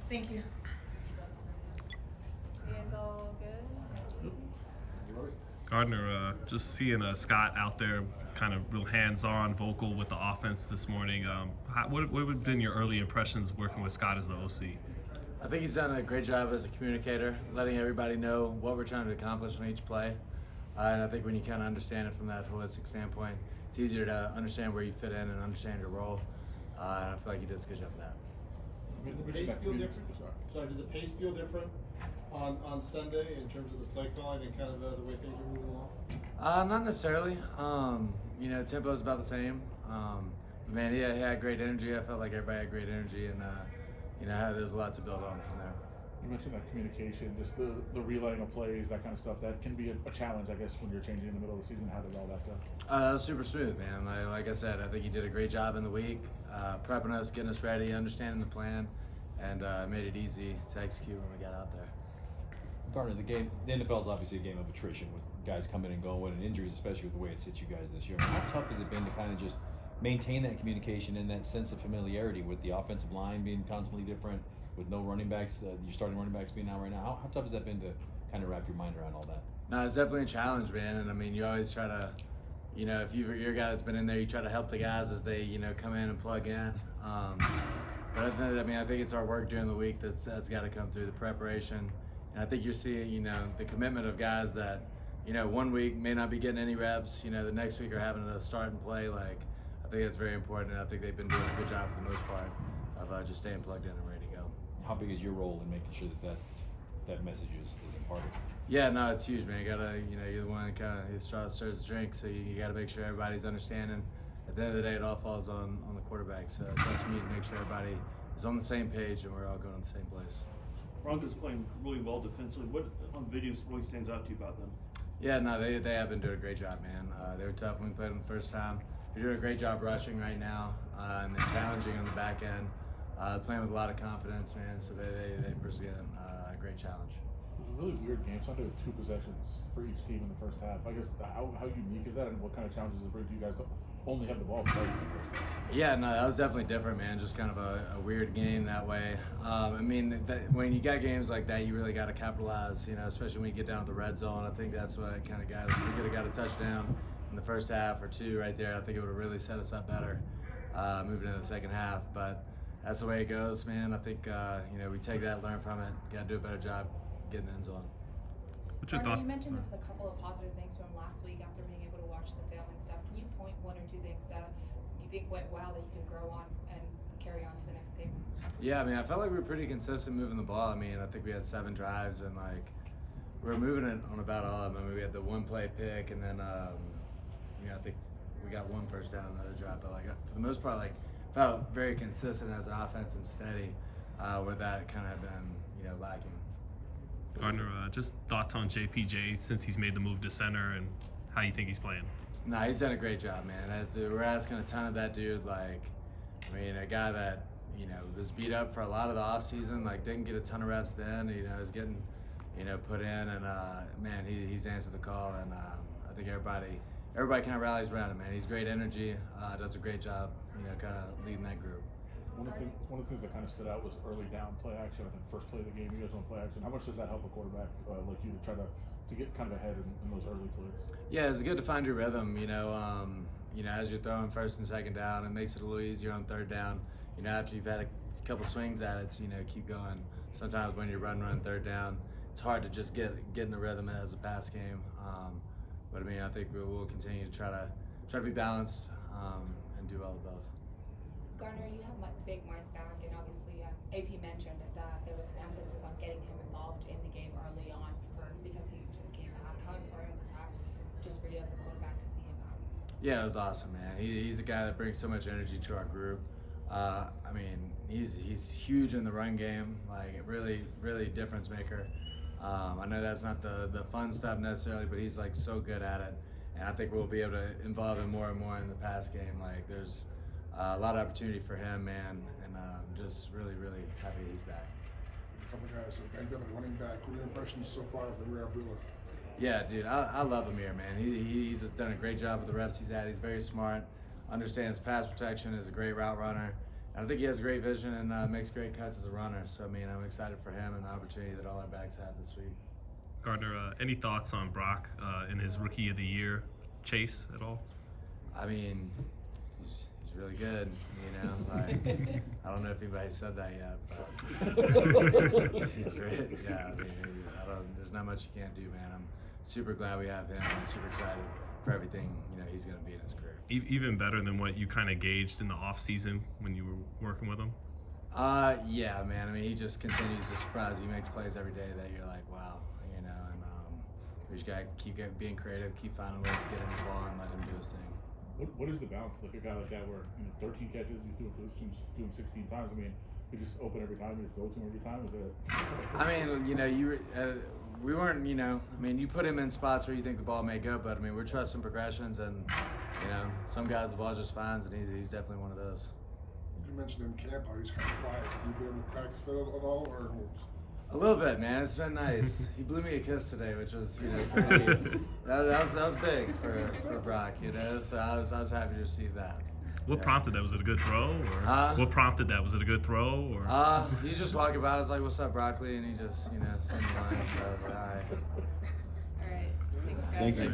Thank you. You guys all good? Gardner, just seeing Scott out there, kind of real hands-on, vocal with the offense this morning. What have been your early impressions working with Scott as the OC? I think he's done a great job as a communicator, letting everybody know what we're trying to accomplish on each play. And I think when you kind of understand it from that holistic standpoint, it's easier to understand where you fit in and understand your role. And I feel like he does a good job of that. Did the pace feel different? Sorry, did the pace feel different on Sunday in terms of the play calling and kind of the way things were moving along? Not necessarily. Tempo is about the same. Man, he had great energy. I felt like everybody had great energy, and there's a lot to build on from there. You mentioned that communication, just the relaying of plays, that kind of stuff. That can be a challenge, I guess, when you're changing in the middle of the season. How did all that go? That was super smooth, man. Like I said, I think he did a great job in the week, prepping us, getting us ready, understanding the plan, and made it easy to execute when we got out there. Gardner, the NFL is obviously a game of attrition with guys coming and going and injuries, especially with the way it's hit you guys this year. How tough has it been to kind of just maintain that communication and that sense of familiarity with the offensive line being constantly different, with no running backs, your starting running backs being out right now? How tough has that been to kind of wrap your mind around all that? No, it's definitely a challenge, man. And I mean, you always try to, if you're a guy that's been in there, you try to help the guys as they, come in and plug in. But I think it's our work during the week that's got to come through, the preparation. And I think you're seeing, the commitment of guys that, 1 week may not be getting any reps, the next week are having to start and play. Like, I think that's very important, and I think they've been doing a good job for the most part of just staying plugged in and ready to go. How big is your role in making sure that message is imparted? Yeah, no, it's huge, man. You gotta, you're the one kind of straw stirs the drink, so you got to make sure everybody's understanding. At the end of the day, it all falls on the quarterback. So it's up to me to make sure everybody is on the same page and we're all going to the same place. Broncos playing really well defensively. What on videos really stands out to you about them? Yeah, no, they have been doing a great job, man. They were tough when we played them the first time. They're doing a great job rushing right now, and they're challenging on the back end. Playing with a lot of confidence, man. So they present a great challenge. It was a really weird game. Sunday with 2 possessions for each team in the first half. I guess how unique is that, and what kind of challenges does it bring to you guys to only have the ball twice in the first half? Yeah, no, that was definitely different, man. Just kind of a weird game that way. When you got games like that, you really got to capitalize, especially when you get down to the red zone. I think that's what kind of got us. We could have got a touchdown in the first half or 2 right there. I think it would have really set us up better moving into the second half. But that's the way it goes, man. I think, we take that, learn from it. Got to do a better job getting the end zone. What's your Gardner, thought? you mentioned there was a couple of positive things from last week after being able to watch the film and stuff. Can you point 1 or 2 things that you think went well that you can grow on and carry on to the next game? Yeah, I felt like we were pretty consistent moving the ball. I think we had 7 drives and we were moving it on about all of them. We had the 1 play pick and then I think we got 1 first down, another drive. But for the most part, felt very consistent as an offense and steady, where that kind of been lacking. Gardner, just thoughts on JPJ since he's made the move to center and how you think he's playing? Nah, he's done a great job, man. We're asking a ton of that dude. A guy that was beat up for a lot of the offseason, didn't get a ton of reps then. Is getting put in, and man, he's answered the call, and I think everybody kind of rallies around him, man. He's great energy, does a great job, kind of leading that group. One of the things that kind of stood out was early down play action. I think first play of the game, you guys on play action. How much does that help a quarterback like you to try to get kind of ahead in those early plays? Yeah, it's good to find your rhythm. As you're throwing first and second down, it makes it a little easier on third down. After you've had a couple swings at it, keep going. Sometimes when you're running third down, it's hard to just get in the rhythm as a pass game. But I think we'll continue to try to be balanced and do well with both. Gardner, you have big Mike back, and obviously AP mentioned that there was an emphasis on getting him involved in the game early on because he just came back. How important was that just for you as a quarterback to see him out? Yeah, it was awesome, man. He's a guy that brings so much energy to our group. He's huge in the run game, really, really difference maker. I know that's not the fun stuff necessarily, but he's so good at it, and I think we'll be able to involve him more and more in the pass game. There's a lot of opportunity for him, man, and I'm just really, really happy he's back. A couple guys are banged up at running back. What are your impressions so far of Amir Abdullah? Yeah, dude, I love Amir, man. He's done a great job with the reps he's had. He's very smart, understands pass protection, is a great route runner. I think he has great vision and makes great cuts as a runner. So I mean, I'm excited for him and the opportunity that all our backs have this week. Gardner, any thoughts on Brock in his Rookie of the Year chase at all? I mean, he's really good. You know, like I don't know if anybody said that yet, but he's great. Yeah, I mean, there's not much you can't do, man. I'm super glad we have him. I'm super excited for everything he's going to be in his career. Even better than what you kind of gauged in the off season when you were working with him. Yeah, man. I mean, he just continues to surprise. He makes plays every day that you're like, wow, and we just gotta keep being creative, keep finding ways to get him the ball and let him do his thing. What is the balance? Like a guy like that where 13 catches, you threw him 16 times. I mean, you just open every time, you just throw to him every time. Is it? I mean, we weren't, I mean, you put him in spots where you think the ball may go, but I mean, we're trusting progressions, and some guys the ball just finds, and he's definitely one of those. You mentioned in camp how he's kind of quiet. Have you been able to practice it at all, or? A little bit, man. It's been nice. He blew me a kiss today, which was, pretty. that was big for Brock, So I was happy to receive that. What prompted that? Was it a good throw? Or what prompted that? Was it a good throw? Or he's just walking by. I was like, "What's up, broccoli?" And he just, sent me lines. So I was like, "All right." All right. Thanks, guys. Thanks, man.